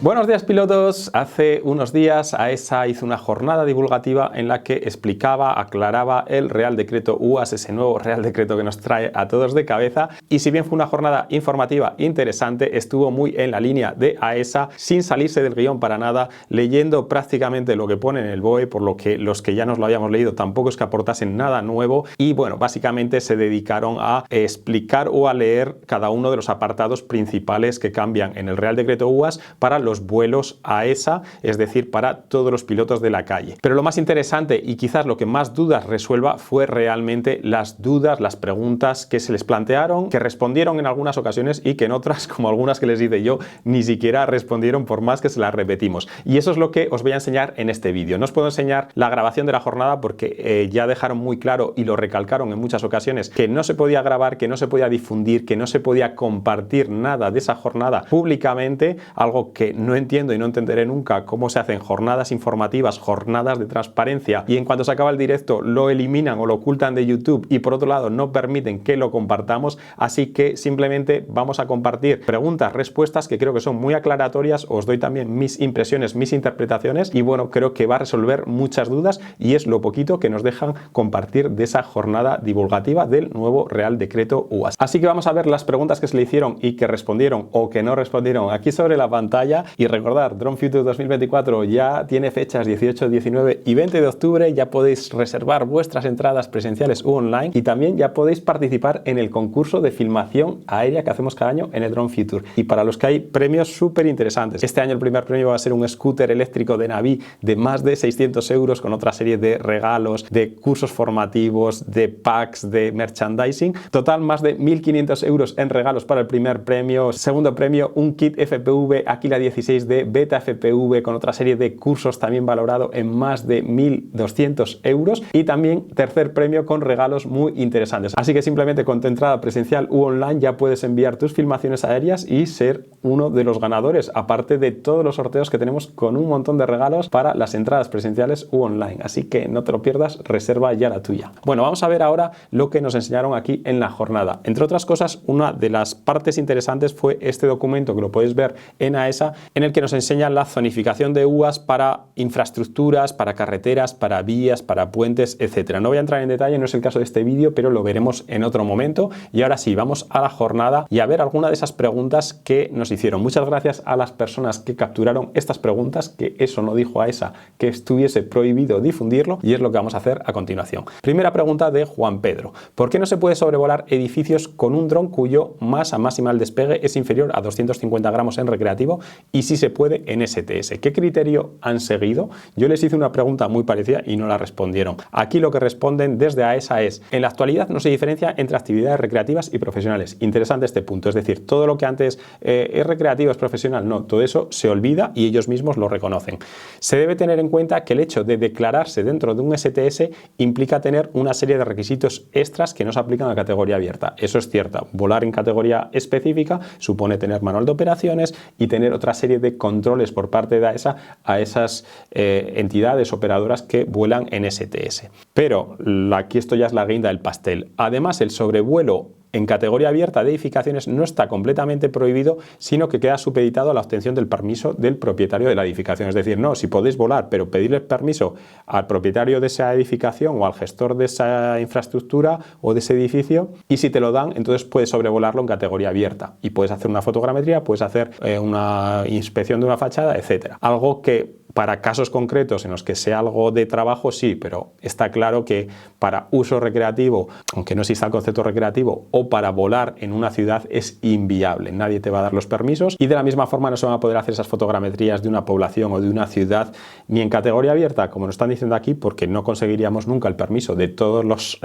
Buenos días, pilotos. Hace unos días AESA hizo una jornada divulgativa en la que explicaba, aclaraba el Real Decreto UAS, ese nuevo Real Decreto que nos trae a todos de cabeza. Y si bien fue una jornada informativa interesante, estuvo muy en la línea de AESA, sin salirse del guión para nada, leyendo prácticamente lo que pone en el BOE, por lo que los que ya nos lo habíamos leído tampoco es que aportasen nada nuevo. Y bueno, básicamente se dedicaron a explicar o a leer cada uno de los apartados principales que cambian en el Real Decreto UAS para los vuelos AESA, es decir, para todos los pilotos de la calle. Pero lo más interesante y quizás lo que más dudas resuelva fue realmente las dudas, las preguntas que se les plantearon, que respondieron en algunas ocasiones y que en otras, como algunas que les hice yo, ni siquiera respondieron por más que se las repetimos. Y eso es lo que os voy a enseñar en este vídeo. No os puedo enseñar la grabación de la jornada porque ya dejaron muy claro y lo recalcaron en muchas ocasiones que no se podía grabar, que no se podía difundir, que no se podía compartir nada de esa jornada públicamente, algo que no entiendo y no entenderé nunca cómo se hacen jornadas informativas, jornadas de transparencia y en cuanto se acaba el directo lo eliminan o lo ocultan de YouTube y por otro lado no permiten que lo compartamos, así que simplemente vamos a compartir preguntas, respuestas que creo que son muy aclaratorias, os doy también mis impresiones, mis interpretaciones y bueno, creo que va a resolver muchas dudas y es lo poquito que nos dejan compartir de esa jornada divulgativa del nuevo Real Decreto UAS. Así que vamos a ver las preguntas que se le hicieron y que respondieron o que no respondieron aquí sobre la pantalla. Y recordar, Drone Future 2024 ya tiene fechas 18, 19 y 20 de octubre, ya podéis reservar vuestras entradas presenciales u online y también ya podéis participar en el concurso de filmación aérea que hacemos cada año en el Drone Future. Y para los que hay premios súper interesantes. Este año el primer premio va a ser un scooter eléctrico de Navi de más de 600 euros con otra serie de regalos, de cursos formativos, de packs, de merchandising. Total, más de 1.500 euros en regalos para el primer premio. Segundo premio, un kit FPV Aquila 16 de Beta FPV con otra serie de cursos también valorado en más de 1.200 euros y también tercer premio con regalos muy interesantes. Así que simplemente con tu entrada presencial u online ya puedes enviar tus filmaciones aéreas y ser uno de los ganadores, aparte de todos los sorteos que tenemos con un montón de regalos para las entradas presenciales u online. Así que no te lo pierdas, reserva ya la tuya. Bueno, vamos a ver ahora lo que nos enseñaron aquí en la jornada. Entre otras cosas, una de las partes interesantes fue este documento que lo podéis ver en AESA, en el que nos enseñan la zonificación de UAS para infraestructuras, para carreteras, para vías, para puentes, etcétera. No voy a entrar en detalle, no es el caso de este vídeo, pero lo veremos en otro momento. Y ahora sí, vamos a la jornada y a ver alguna de esas preguntas que nos hicieron. Muchas gracias a las personas que capturaron estas preguntas, que eso no dijo AESA que estuviese prohibido difundirlo y es lo que vamos a hacer a continuación. Primera pregunta de Juan Pedro. ¿Por qué no se puede sobrevolar edificios con un dron cuyo masa máxima al despegue es inferior a 250 gramos en recreativo y si se puede en STS? ¿Qué criterio han seguido? Yo les hice una pregunta muy parecida y no la respondieron. Aquí lo que responden desde AESA es: en la actualidad no se diferencia entre actividades recreativas y profesionales. Interesante este punto, es decir, todo lo que antes es recreativo, es profesional, no, todo eso se olvida y ellos mismos lo reconocen. Se debe tener en cuenta que el hecho de declararse dentro de un STS implica tener una serie de requisitos extras que no se aplican a categoría abierta. Eso es cierto, volar en categoría específica supone tener manual de operaciones y tener otra serie de controles por parte de AESA a esas entidades operadoras que vuelan en STS. Pero aquí esto ya es la guinda del pastel. Además, el sobrevuelo en categoría abierta de edificaciones no está completamente prohibido, sino que queda supeditado a la obtención del permiso del propietario de la edificación. Es decir, no, si podéis volar, pero pedirle permiso al propietario de esa edificación o al gestor de esa infraestructura o de ese edificio, y si te lo dan, entonces puedes sobrevolarlo en categoría abierta y puedes hacer una fotogrametría, puedes hacer una inspección de una fachada, etcétera. Algo que para casos concretos en los que sea algo de trabajo, sí, pero está claro que para uso recreativo, aunque no exista el concepto recreativo, o para volar en una ciudad es inviable. Nadie te va a dar los permisos y de la misma forma no se van a poder hacer esas fotogrametrías de una población o de una ciudad ni en categoría abierta, como nos están diciendo aquí, porque no conseguiríamos nunca el permiso de todos los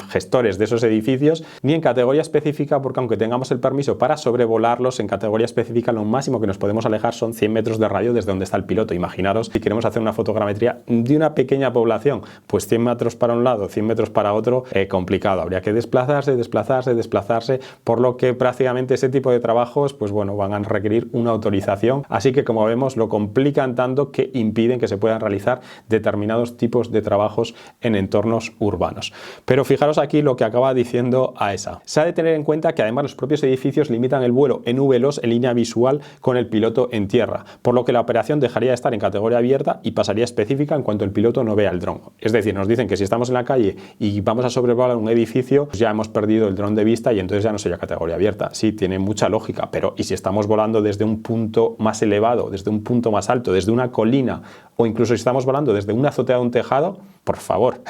gestores de esos edificios, ni en categoría específica, porque aunque tengamos el permiso para sobrevolarlos, en categoría específica lo máximo que nos podemos alejar son 100 metros de radio desde donde está el piloto. piloto. Imaginaros si queremos hacer una fotogrametría de una pequeña población, pues 100 metros para un lado, 100 metros para otro, complicado. Habría que desplazarse, por lo que prácticamente ese tipo de trabajos, pues bueno, van a requerir una autorización. Así que, como vemos, lo complican tanto que impiden que se puedan realizar determinados tipos de trabajos en entornos urbanos. Pero fijaros aquí lo que acaba diciendo AESA. Se ha de tener en cuenta que además los propios edificios limitan el vuelo en VLOS en línea visual con el piloto en tierra, por lo que la operación dejaría de estar en categoría abierta y pasaría específica en cuanto el piloto no vea el dron. Es decir, nos dicen que si estamos en la calle y vamos a sobrevolar un edificio, pues ya hemos perdido el dron de vista y entonces ya no sería categoría abierta. Sí, tiene mucha lógica, pero ¿y si estamos volando desde un punto más elevado, desde un punto más alto, desde una colina, o incluso si estamos volando desde una azotea de un tejado? Por favor,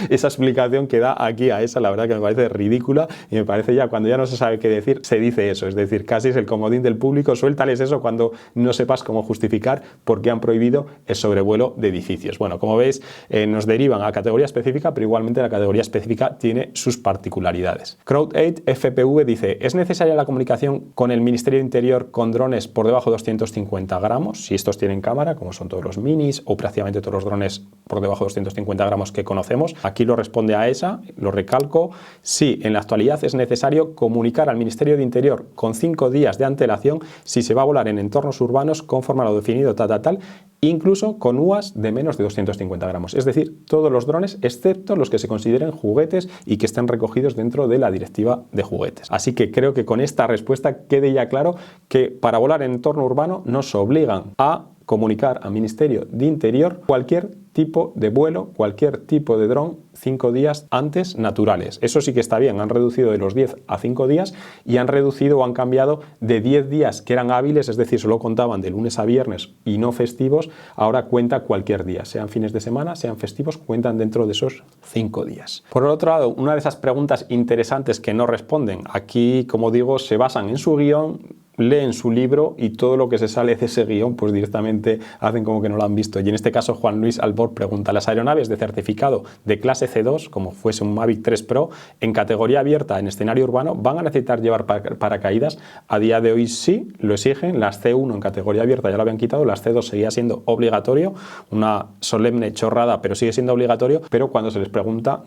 esa explicación que da aquí AESA, la verdad que me parece ridícula y me parece ya, cuando ya no se sabe qué decir, se dice eso. Es decir, casi es el comodín del público, suéltales eso cuando no sepas cómo justificar por qué han prohibido el sobrevuelo de edificios. Bueno, como veis, nos derivan a categoría específica, pero igualmente la categoría específica tiene sus particularidades. Crowd8 FPV dice: ¿es necesaria la comunicación con el Ministerio de Interior con drones por debajo de 250 gramos? Si estos tienen cámara, como son todos los minis o prácticamente todos los drones por debajo de 250 gramos que conocemos. Aquí lo responde AESA, lo recalco: sí, en la actualidad es necesario comunicar al Ministerio de Interior con 5 días de antelación si se va a volar en entornos urbanos conforme a lo definido tal, incluso con UAS de menos de 250 gramos. Es decir, todos los drones, excepto los que se consideren juguetes y que estén recogidos dentro de la directiva de juguetes. Así que creo que con esta respuesta quede ya claro que para volar en entorno urbano nos obligan a comunicar al Ministerio de Interior cualquier tipo de vuelo, cualquier tipo de dron 5 días antes naturales. Eso sí que está bien, han reducido de los 10 a 5 días y han reducido o han cambiado de 10 días que eran hábiles, es decir, solo contaban de lunes a viernes y no festivos, ahora cuenta cualquier día, sean fines de semana, sean festivos, cuentan dentro de esos 5 días. Por el otro lado, una de esas preguntas interesantes que no responden, aquí, como digo, se basan en su guión, leen su libro y todo lo que se sale de ese guión pues directamente hacen como que no lo han visto. Y en este caso Juan Luis Albor pregunta: ¿las aeronaves de certificado de clase C2, como fuese un Mavic 3 Pro, en categoría abierta en escenario urbano, van a necesitar llevar paracaídas? A día de hoy sí, lo exigen. Las C1 en categoría abierta ya lo habían quitado, las C2 seguía siendo obligatorio, una solemne chorrada, pero sigue siendo obligatorio, pero cuando se les pregunta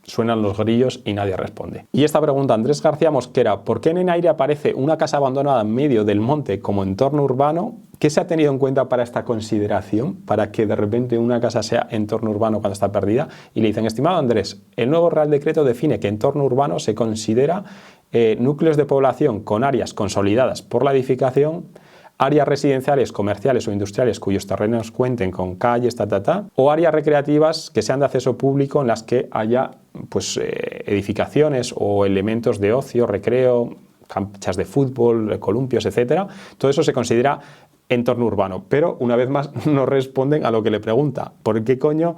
suenan los grillos y nadie responde. Y esta pregunta, Andrés García Mosquera: ¿por qué en aire aparece una casa abandonada en medio del monte como entorno urbano? ¿Qué se ha tenido en cuenta para esta consideración, para que de repente una casa sea entorno urbano cuando está perdida? Y le dicen: estimado Andrés, el nuevo Real Decreto define que entorno urbano se considera núcleos de población con áreas consolidadas por la edificación, áreas residenciales, comerciales o industriales cuyos terrenos cuenten con calles, o áreas recreativas que sean de acceso público en las que haya pues, edificaciones o elementos de ocio, recreo, canchas de fútbol, columpios, etcétera. Todo eso se considera entorno urbano, pero una vez más no responden a lo que le pregunta: ¿por qué coño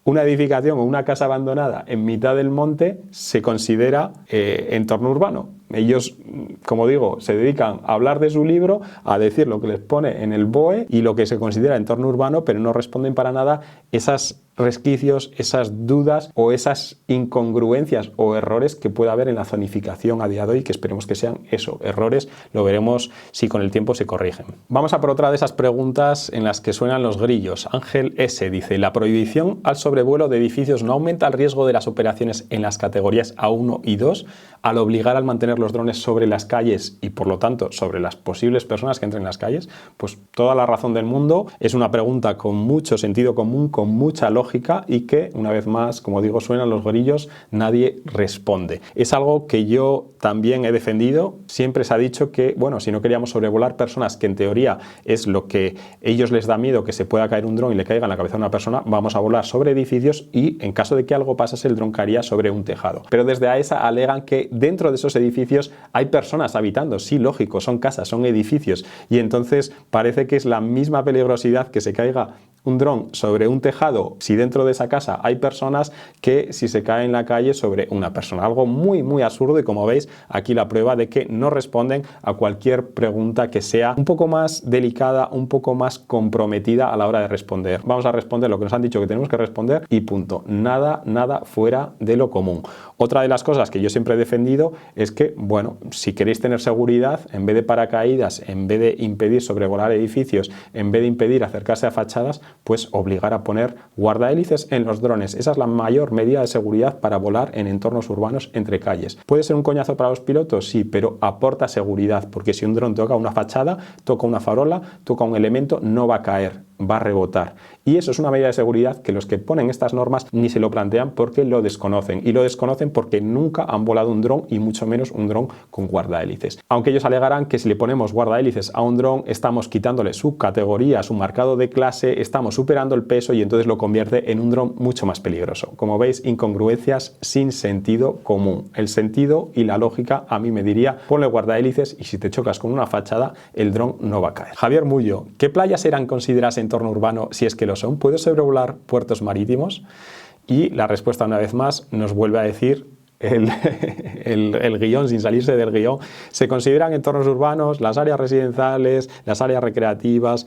una edificación o una casa abandonada en mitad del monte se considera entorno urbano? Ellos, como digo, se dedican a hablar de su libro, a decir lo que les pone en el BOE y lo que se considera entorno urbano, pero no responden para nada esas resquicios, esas dudas o esas incongruencias o errores que pueda haber en la zonificación a día de hoy, que esperemos que sean eso, errores. Lo veremos si con el tiempo se corrigen. Vamos a por otra de esas preguntas en las que suenan los grillos. Ángel S. dice: ¿la prohibición al sobrevuelo de edificios no aumenta el riesgo de las operaciones en las categorías A1 y 2 al obligar al mantener los drones sobre las calles y por lo tanto sobre las posibles personas que entren en las calles? Pues toda la razón del mundo. Es una pregunta con mucho sentido común, con mucha lógica, y que, una vez más, como digo, suenan los grillos, nadie responde. Es algo que yo también he defendido. Siempre se ha dicho que, bueno, si no queríamos sobrevolar personas, que en teoría es lo que ellos les da miedo, que se pueda caer un dron y le caiga en la cabeza a una persona, vamos a volar sobre edificios y en caso de que algo pasase el dron caería sobre un tejado. Pero desde AESA alegan que dentro de esos edificios hay personas habitando. Sí, lógico, son casas, son edificios, y entonces parece que es la misma peligrosidad que se caiga un dron sobre un tejado si dentro de esa casa hay personas que si se cae en la calle sobre una persona. Algo muy, muy absurdo y como veis aquí la prueba de que no responden a cualquier pregunta que sea un poco más delicada, un poco más comprometida a la hora de responder. Vamos a responder lo que nos han dicho que tenemos que responder y punto. Nada fuera de lo común. Otra de las cosas que yo siempre he defendido es que, bueno, si queréis tener seguridad, en vez de paracaídas, en vez de impedir sobrevolar edificios, en vez de impedir acercarse a fachadas, pues obligar a poner guardahélices en los drones. Esa es la mayor medida de seguridad para volar en entornos urbanos entre calles. ¿Puede ser un coñazo para los pilotos? Sí, pero aporta seguridad, porque si un dron toca una fachada, toca una farola, toca un elemento, no va a caer, va a rebotar. Y eso es una medida de seguridad que los que ponen estas normas ni se lo plantean porque lo desconocen. Y lo desconocen porque nunca han volado un dron y mucho menos un dron con guardahélices. Aunque ellos alegarán que si le ponemos guardahélices a un dron estamos quitándole su categoría, su marcado de clase, estamos superando el peso y entonces lo convierte en un dron mucho más peligroso. Como veis, incongruencias sin sentido común. El sentido y la lógica a mí me diría ponle guardahélices y si te chocas con una fachada el dron no va a caer. Javier Mullo, ¿qué playas eran consideradas entorno urbano si es que lo son? ¿Puedo sobrevolar puertos marítimos? Y la respuesta una vez más nos vuelve a decir el guión, sin salirse del guión, se consideran entornos urbanos las áreas residenciales, las áreas recreativas,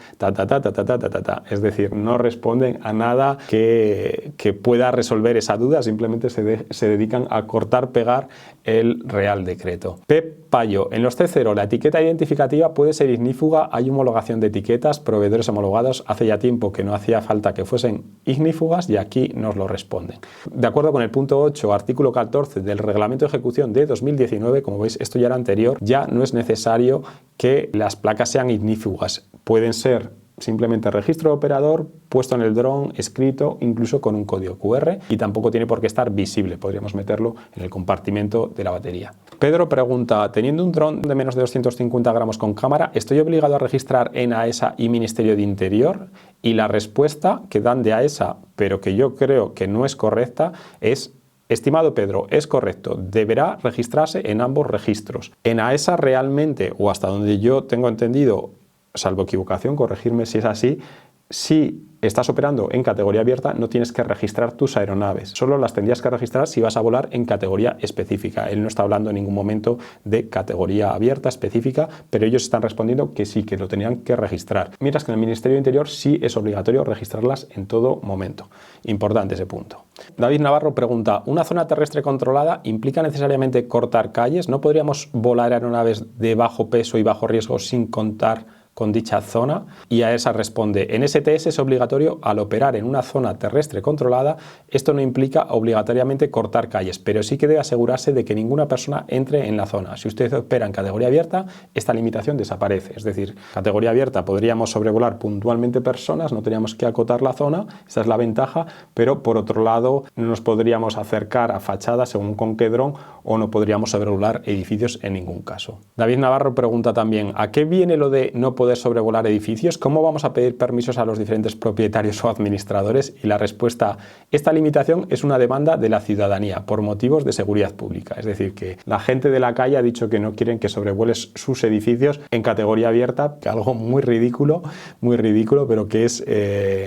es decir, no responden a nada que pueda resolver esa duda, simplemente se dedican a cortar, pegar el Real Decreto. Pep Payo, en los C0 la etiqueta identificativa puede ser ignífuga, hay homologación de etiquetas, proveedores homologados, hace ya tiempo que no hacía falta que fuesen ignífugas y aquí nos lo responden. De acuerdo con el punto 8, artículo 14 del Reglamento de Ejecución de 2019, como veis esto ya era anterior, ya no es necesario que las placas sean ignífugas, pueden ser simplemente registro de operador puesto en el dron, escrito, incluso con un código QR y tampoco tiene por qué estar visible, podríamos meterlo en el compartimento de la batería. Pedro pregunta, teniendo un dron de menos de 250 gramos con cámara, ¿estoy obligado a registrar en AESA y Ministerio de Interior? Y la respuesta que dan de AESA, pero que yo creo que no es correcta, es: estimado Pedro, es correcto, deberá registrarse en ambos registros. En AESA realmente, o hasta donde yo tengo entendido, salvo equivocación, corregirme si es así, si estás operando en categoría abierta no tienes que registrar tus aeronaves, solo las tendrías que registrar si vas a volar en categoría específica. Él no está hablando en ningún momento de categoría abierta específica, pero ellos están respondiendo que sí, que lo tenían que registrar. Mientras que en el Ministerio de Interior sí es obligatorio registrarlas en todo momento. Importante ese punto. David Navarro pregunta, ¿una zona terrestre controlada implica necesariamente cortar calles? ¿No podríamos volar aeronaves de bajo peso y bajo riesgo sin contar con dicha zona? Y AESA responde, en STS es obligatorio al operar en una zona terrestre controlada, esto no implica obligatoriamente cortar calles, pero sí que debe asegurarse de que ninguna persona entre en la zona. Si usted opera en categoría abierta, esta limitación desaparece, es decir, categoría abierta podríamos sobrevolar puntualmente personas, no teníamos que acotar la zona, esa es la ventaja, pero por otro lado no nos podríamos acercar a fachadas según con qué dron o no podríamos sobrevolar edificios en ningún caso. David Navarro pregunta también, ¿a qué viene lo de no poder sobrevolar edificios? ¿Cómo vamos a pedir permisos a los diferentes propietarios o administradores? Y la respuesta, esta limitación es una demanda de la ciudadanía por motivos de seguridad pública. Es decir, que la gente de la calle ha dicho que no quieren que sobrevueles sus edificios en categoría abierta, que algo muy ridículo, pero que es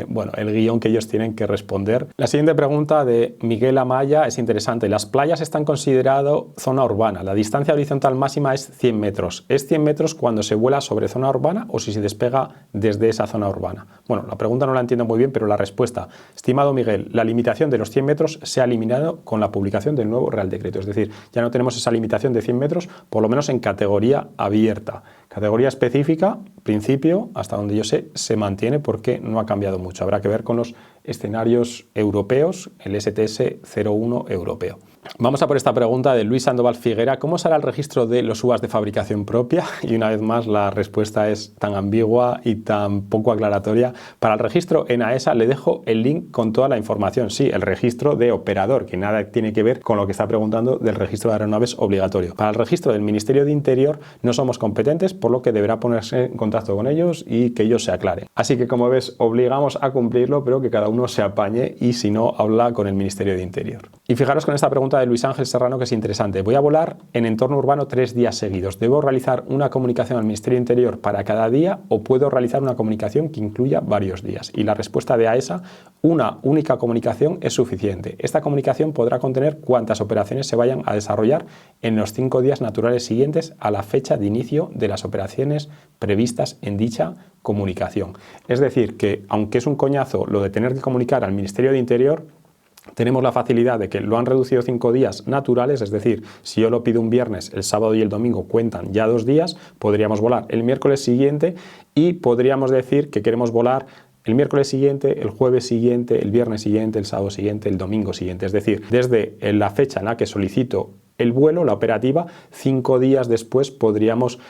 bueno, el guión que ellos tienen que responder. La siguiente pregunta de Miguel Amaya es interesante. Las playas están consideradas zona urbana. La distancia horizontal máxima es 100 metros. ¿Es 100 metros cuando se vuela sobre zona urbana o si se despega desde esa zona urbana? Bueno, la pregunta no la entiendo muy bien, pero la respuesta, estimado Miguel, la limitación de los 100 metros se ha eliminado con la publicación del nuevo Real Decreto, es decir, ya no tenemos esa limitación de 100 metros, por lo menos en categoría abierta. Categoría específica, principio, hasta donde yo sé, se mantiene porque no ha cambiado mucho. Habrá que ver con los escenarios europeos, el STS 01 europeo. Vamos a por esta pregunta de Luis Sandoval Figuera. ¿Cómo será el registro de los UAS de fabricación propia? Y una vez más la respuesta es tan ambigua y tan poco aclaratoria. Para el registro en AESA le dejo el link con toda la información. Sí, el registro de operador, que nada tiene que ver con lo que está preguntando del registro de aeronaves obligatorio. Para el registro del Ministerio de Interior no somos competentes, por lo que deberá ponerse en contacto con ellos y que ellos se aclaren. Así que, como ves, obligamos a cumplirlo, pero que cada uno se apañe y si no, habla con el Ministerio de Interior. Y fijaros con esta pregunta de Luis Ángel Serrano, que es interesante. Voy a volar en entorno urbano 3 días seguidos. ¿Debo realizar una comunicación al Ministerio de Interior para cada día o puedo realizar una comunicación que incluya varios días? Y la respuesta de AESA, una única comunicación es suficiente. Esta comunicación podrá contener cuantas operaciones se vayan a desarrollar en los 5 días naturales siguientes a la fecha de inicio de las operaciones previstas en dicha comunicación. Es decir, que aunque es un coñazo lo de tener que comunicar al Ministerio de Interior, tenemos la facilidad de que lo han reducido 5 días naturales, es decir, si yo lo pido un viernes, el sábado y el domingo cuentan ya 2 días, podríamos volar el miércoles siguiente y podríamos decir que queremos volar el miércoles siguiente, el jueves siguiente, el viernes siguiente, el sábado siguiente, el domingo siguiente. Es decir, desde la fecha en la que solicito el vuelo, la operativa, 5 días después podríamos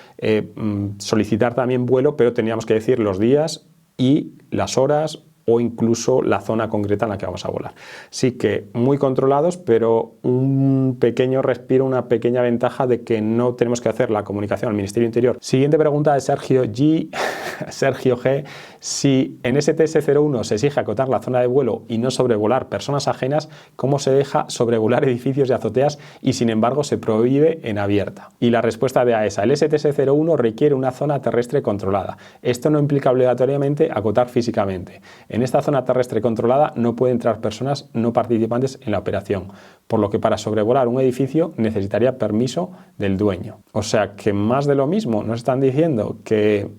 solicitar también vuelo, pero tendríamos que decir los días y las horas o incluso la zona concreta en la que vamos a volar. Sí que muy controlados, pero un pequeño respiro, una pequeña ventaja de que no tenemos que hacer la comunicación al Ministerio Interior. Siguiente pregunta de Sergio G. Sergio G. Si en STS-01 se exige acotar la zona de vuelo y no sobrevolar personas ajenas, ¿cómo se deja sobrevolar edificios y azoteas y sin embargo se prohíbe en abierta? Y la respuesta de AESA, el STS-01 requiere una zona terrestre controlada. Esto no implica obligatoriamente acotar físicamente. En esta zona terrestre controlada no pueden entrar personas no participantes en la operación, por lo que para sobrevolar un edificio necesitaría permiso del dueño. O sea que más de lo mismo, nos están diciendo que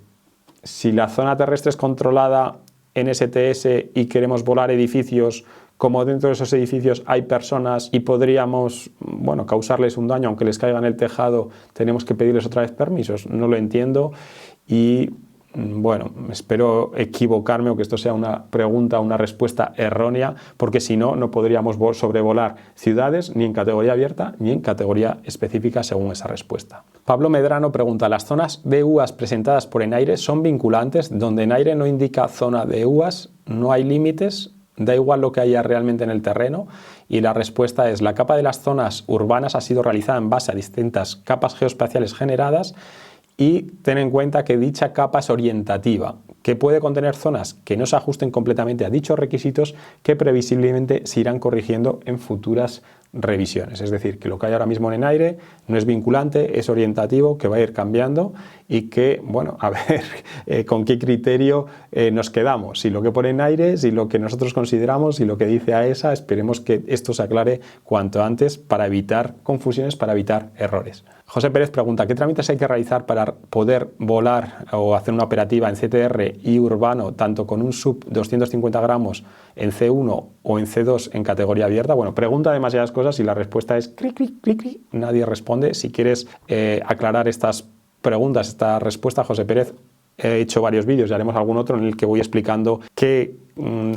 si la zona terrestre es controlada en STS y queremos volar edificios, como dentro de esos edificios hay personas y podríamos, bueno, causarles un daño aunque les caiga en el tejado, tenemos que pedirles otra vez permisos. No lo entiendo y bueno, espero equivocarme o que esto sea una pregunta, una respuesta errónea, porque si no, no podríamos sobrevolar ciudades ni en categoría abierta ni en categoría específica según esa respuesta. Pablo Medrano pregunta, ¿las zonas de UAS presentadas por ENAIRE son vinculantes? Donde ENAIRE no indica zona de UAS, no hay límites, da igual lo que haya realmente en el terreno. Y la respuesta es, la capa de las zonas urbanas ha sido realizada en base a distintas capas geoespaciales generadas y ten en cuenta que dicha capa es orientativa, que puede contener zonas que no se ajusten completamente a dichos requisitos que previsiblemente se irán corrigiendo en futuras revisiones. Es decir, que lo que hay ahora mismo en ENAIRE no es vinculante, es orientativo, que va a ir cambiando y que, bueno, a ver con qué criterio nos quedamos. Si lo que pone ENAIRE, si lo que nosotros consideramos, si lo que dice AESA, esperemos que esto se aclare cuanto antes para evitar confusiones, para evitar errores. José Pérez pregunta, ¿qué trámites hay que realizar para poder volar o hacer una operativa en CTR y urbano, tanto con un sub 250 gramos en C1 o en C2 en categoría abierta? Bueno, pregunta demasiadas cosas y la respuesta es cric, cric, cric, cric. Nadie responde. Si quieres aclarar estas preguntas, esta respuesta, José Pérez, he hecho varios vídeos y haremos algún otro en el que voy explicando qué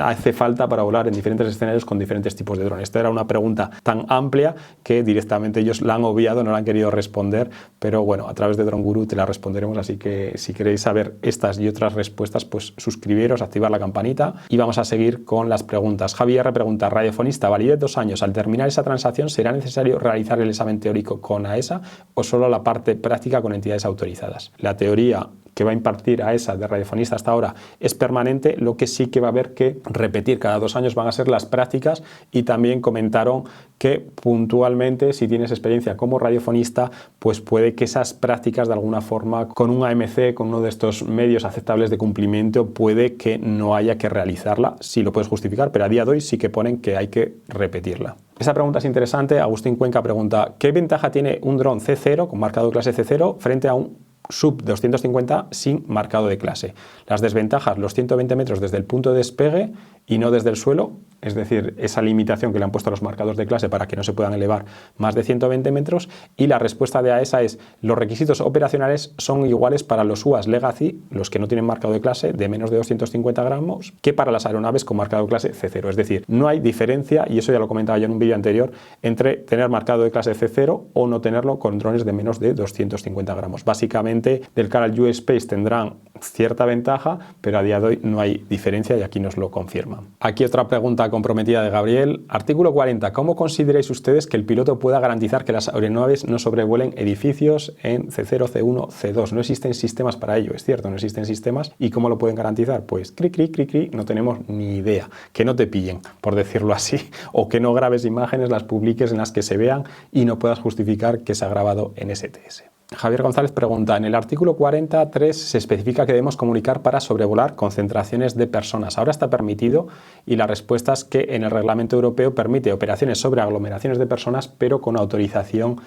hace falta para volar en diferentes escenarios con diferentes tipos de drones. Esta era una pregunta tan amplia que directamente ellos la han obviado, no la han querido responder, pero bueno, a través de Drone Guru te la responderemos, así que si queréis saber estas y otras respuestas, pues suscribiros, activar la campanita y vamos a seguir con las preguntas. Javier pregunta, radiofonista, validez 2 años, al terminar esa transacción, ¿será necesario realizar el examen teórico con AESA o solo la parte práctica con entidades autorizadas? La teoría que va a impartir AESA de radiofonista hasta ahora es permanente, lo que sí que va a haber que repetir cada 2 años van a ser las prácticas y también comentaron que puntualmente si tienes experiencia como radiofonista pues puede que esas prácticas de alguna forma con un AMC, con uno de estos medios aceptables de cumplimiento puede que no haya que realizarla, sí lo puedes justificar, pero a día de hoy sí que ponen que hay que repetirla. Esa pregunta es interesante. Agustín Cuenca pregunta, ¿qué ventaja tiene un dron C0 con marcado de clase C0 frente a un sub 250 sin marcado de clase? Las desventajas, los 120 metros desde el punto de despegue y no desde el suelo, es decir, esa limitación que le han puesto a los marcados de clase para que no se puedan elevar más de 120 metros. Y la respuesta de AESA es, los requisitos operacionales son iguales para los UAS Legacy, los que no tienen marcado de clase de menos de 250 gramos, que para las aeronaves con marcado de clase C0. Es decir, no hay diferencia, y eso ya lo comentaba yo en un vídeo anterior, entre tener marcado de clase C0 o no tenerlo con drones de menos de 250 gramos. Básicamente probablemente del cara al US Space tendrán cierta ventaja, pero a día de hoy no hay diferencia y aquí nos lo confirman. Aquí otra pregunta comprometida de Gabriel. Artículo 40. ¿Cómo consideráis ustedes que el piloto pueda garantizar que las aeronaves no sobrevuelen edificios en C0, C1, C2? No existen sistemas para ello, es cierto, no existen sistemas. ¿Y cómo lo pueden garantizar? Pues no tenemos ni idea. Que no te pillen, por decirlo así, o que no grabes imágenes, las publiques en las que se vean y no puedas justificar que se ha grabado en STS. Javier González pregunta, en el artículo 43 se especifica que debemos comunicar para sobrevolar concentraciones de personas. Ahora está permitido y la respuesta es que en el reglamento europeo permite operaciones sobre aglomeraciones de personas, pero con autorización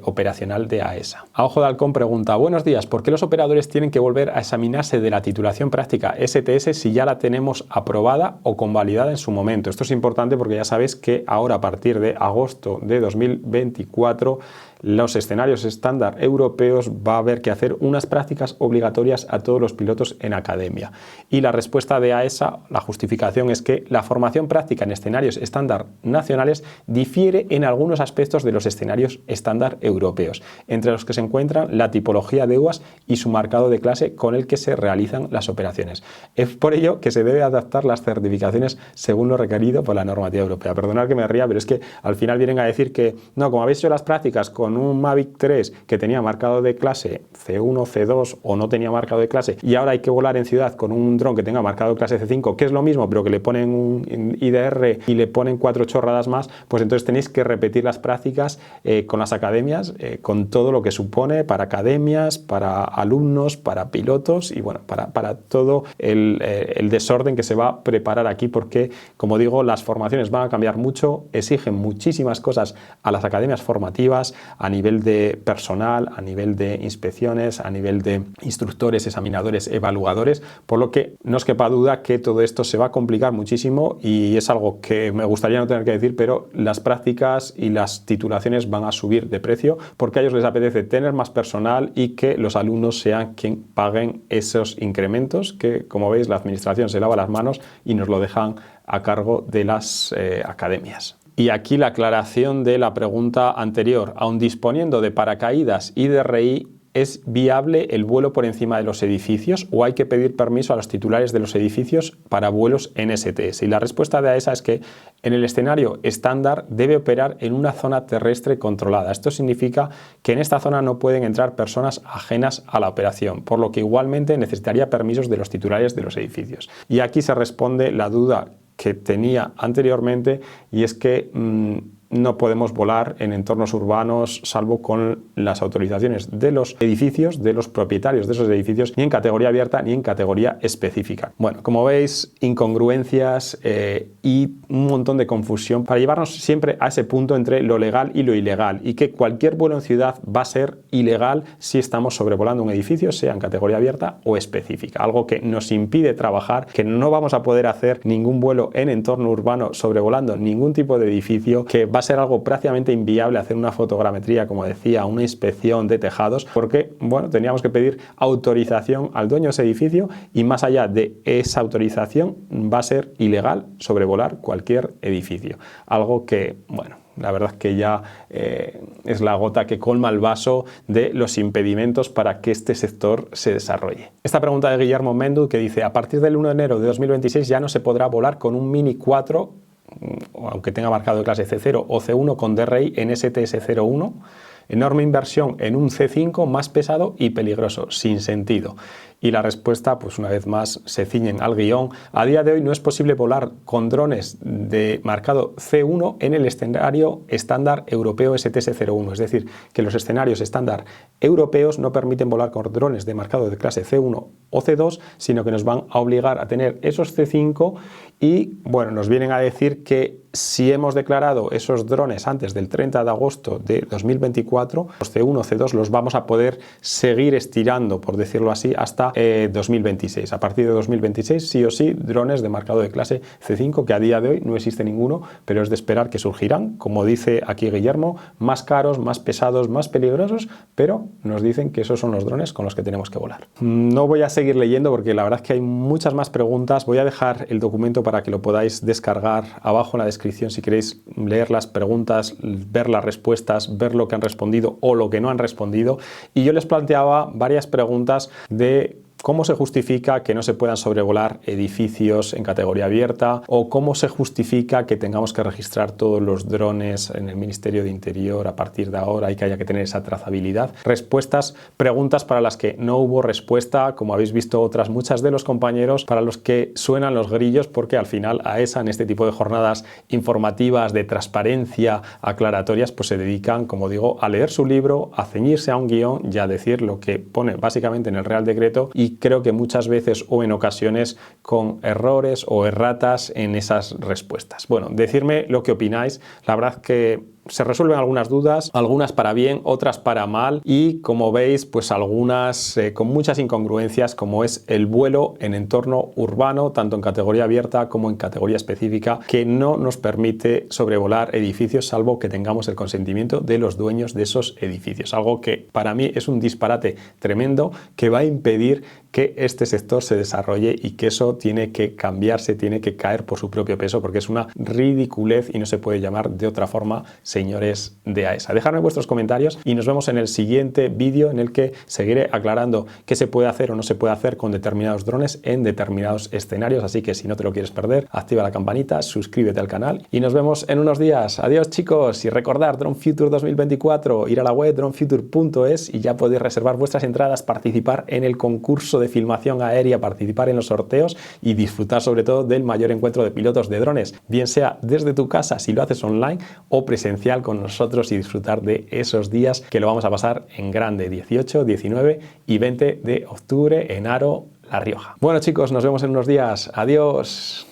operacional de AESA. A Ojo de Halcón pregunta, buenos días, ¿por qué los operadores tienen que volver a examinarse de la titulación práctica STS si ya la tenemos aprobada o convalidada en su momento? Esto es importante porque ya sabéis que ahora a partir de agosto de 2024 los escenarios estándar europeos va a haber que hacer unas prácticas obligatorias a todos los pilotos en academia. Y la respuesta de AESA, la justificación es que la formación práctica en escenarios estándar nacionales difiere en algunos aspectos de los escenarios estándar europeos, entre los que se encuentran la tipología de UAS y su marcado de clase con el que se realizan las operaciones. Es por ello que se debe adaptar las certificaciones según lo requerido por la normativa europea. Perdonad que me ría, pero es que al final vienen a decir que no, como habéis hecho las prácticas con un Mavic 3 que tenía marcado de clase C1, C2 o no tenía marcado de clase y ahora hay que volar en ciudad con un dron que tenga marcado de clase C5, que es lo mismo pero que le ponen un IDR y le ponen 4 chorradas más, pues entonces tenéis que repetir las prácticas con las academias, con todo lo que supone para academias, para alumnos, para pilotos y bueno, para todo el desorden que se va a preparar aquí porque, como digo, las formaciones van a cambiar mucho, exigen muchísimas cosas a las academias formativas, a nivel de personal, a nivel de inspecciones, a nivel de instructores, examinadores, evaluadores, por lo que no os quepa duda que todo esto se va a complicar muchísimo y es algo que me gustaría no tener que decir, pero las prácticas y las titulaciones van a subir de precio porque a ellos les apetece tener más personal y que los alumnos sean quien paguen esos incrementos que, como veis, la administración se lava las manos y nos lo dejan a cargo de las academias. Y aquí la aclaración de la pregunta anterior. Aun disponiendo de paracaídas y DRI, ¿es viable el vuelo por encima de los edificios o hay que pedir permiso a los titulares de los edificios para vuelos en STS? Y la respuesta de AESA es que en el escenario estándar debe operar en una zona terrestre controlada. Esto significa que en esta zona no pueden entrar personas ajenas a la operación, por lo que igualmente necesitaría permisos de los titulares de los edificios. Y aquí se responde la duda que tenía anteriormente y es que no podemos volar en entornos urbanos salvo con las autorizaciones de los edificios, de los propietarios de esos edificios, ni en categoría abierta ni en categoría específica. Bueno, como veis, incongruencias y un montón de confusión para llevarnos siempre a ese punto entre lo legal y lo ilegal y que cualquier vuelo en ciudad va a ser ilegal si estamos sobrevolando un edificio, sea en categoría abierta o específica, algo que nos impide trabajar, que no vamos a poder hacer ningún vuelo en entorno urbano sobrevolando ningún tipo de edificio, que va a ser algo prácticamente inviable hacer una fotogrametría, como decía, una inspección de tejados, porque bueno, teníamos que pedir autorización al dueño de ese edificio y más allá de esa autorización va a ser ilegal sobrevolar cualquier edificio. Algo que, bueno, la verdad es que ya es la gota que colma el vaso de los impedimentos para que este sector se desarrolle. Esta pregunta de Guillermo Mendu que dice, a partir del 1 de enero de 2026 ya no se podrá volar con un Mini 4, aunque tenga marcado de clase C0 o C1 con DRI en STS-01, enorme inversión en un C5 más pesado y peligroso, sin sentido. Y la respuesta, pues una vez más, se ciñen al guión. A día de hoy no es posible volar con drones de marcado C1 en el escenario estándar europeo STS-01. Es decir, que los escenarios estándar europeos no permiten volar con drones de marcado de clase C1 o C2, sino que nos van a obligar a tener esos C5 y, bueno, nos vienen a decir que si hemos declarado esos drones antes del 30 de agosto de 2024, los C1, C2 los vamos a poder seguir estirando, por decirlo así, hasta 2026. A partir de 2026, sí o sí, drones de marcado de clase C5, que a día de hoy no existe ninguno, pero es de esperar que surgirán, como dice aquí Guillermo, más caros, más pesados, más peligrosos, pero nos dicen que esos son los drones con los que tenemos que volar. No voy a seguir leyendo porque la verdad es que hay muchas más preguntas. Voy a dejar el documento para que lo podáis descargar abajo en la descripción si queréis leer las preguntas, ver las respuestas, ver lo que han respondido o lo que no han respondido. Y yo les planteaba varias preguntas de cómo se justifica que no se puedan sobrevolar edificios en categoría abierta o cómo se justifica que tengamos que registrar todos los drones en el Ministerio de Interior a partir de ahora y que haya que tener esa trazabilidad. Preguntas para las que no hubo respuesta, como habéis visto otras muchas de los compañeros, para los que suenan los grillos, porque al final AESA en este tipo de jornadas informativas de transparencia, aclaratorias, pues se dedican, como digo, a leer su libro, a ceñirse a un guión y a decir lo que pone básicamente en el Real Decreto, y creo que muchas veces o en ocasiones con errores o erratas en esas respuestas. Bueno, decirme lo que opináis. La verdad que se resuelven algunas dudas, algunas para bien, otras para mal y, como veis, pues algunas con muchas incongruencias, como es el vuelo en entorno urbano, tanto en categoría abierta como en categoría específica, que no nos permite sobrevolar edificios salvo que tengamos el consentimiento de los dueños de esos edificios. Algo que para mí es un disparate tremendo que va a impedir que este sector se desarrolle y que eso tiene que cambiarse, tiene que caer por su propio peso, porque es una ridiculez y no se puede llamar de otra forma, señores de AESA. Dejadme vuestros comentarios y nos vemos en el siguiente vídeo en el que seguiré aclarando qué se puede hacer o no se puede hacer con determinados drones en determinados escenarios. Así que si no te lo quieres perder, activa la campanita, suscríbete al canal y nos vemos en unos días. Adiós, chicos, y recordad, Drone Future 2024, ir a la web dronefuture.es y ya podéis reservar vuestras entradas, participar en el concurso de filmación aérea, participar en los sorteos y disfrutar sobre todo del mayor encuentro de pilotos de drones, bien sea desde tu casa si lo haces online o presencial con nosotros, y disfrutar de esos días que lo vamos a pasar en grande, 18, 19 y 20 de octubre en Haro, La Rioja. Bueno, chicos, nos vemos en unos días. Adiós.